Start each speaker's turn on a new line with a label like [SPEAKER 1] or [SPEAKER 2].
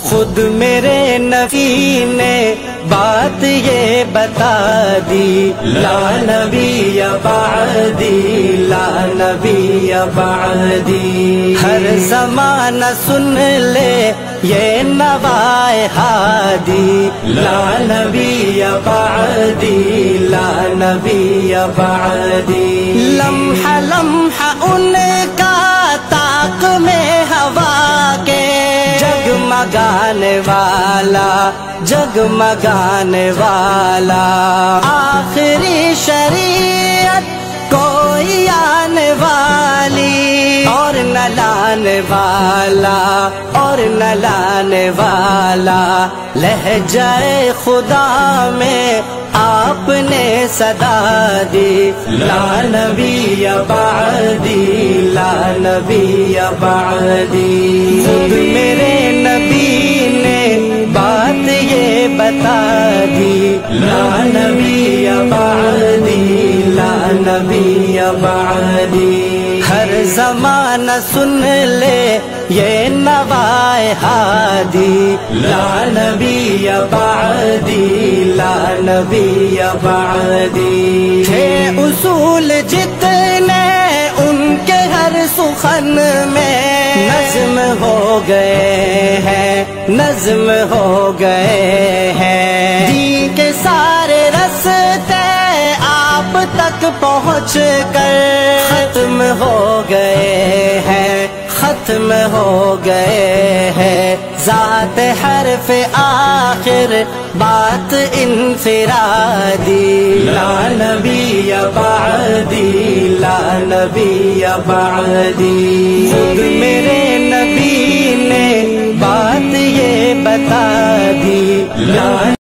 [SPEAKER 1] खुद मेरे नबी ने बात ये बता दी, ला नबी बअदी, ला नबी बअदी। हर ज़माना सुन ले ये नवाए हादी, ला नबी बअदी, ला नबी बअदी। लम्हा लम्हा उनका ताक में हवा के, जगमगाने वाला जगमगाने वाला। आखिरी शरीयत कोई आने वाली, और न लाने वाला और न लाने वाला। लहजाए खुदा में आपने सदा दी, ला नबी बअदी, ला नबी बअदी। खुद मेरे नबी ने बात ये बता दी, ला नबी बअदी, ला नबी बअदी। हर ज़माना सुन ले ये नवाए हादी, ला नबी बअदी, ला नबी बअदी। थे उसूल जितने उनके हर सुखन में, नज़्म हो गए हैं, नज़्म हो गए हैं। दी के सारे रस्ते आप तक पहुँच कर खत्म हो गए हैं, खत्म हो गए हैं। ज़ात हर्फ आखिर बात इनफिरादी, ला नबी बअदी, ला नबी बअदी। खुद मेरे नबी ने बात ये बता दी, ला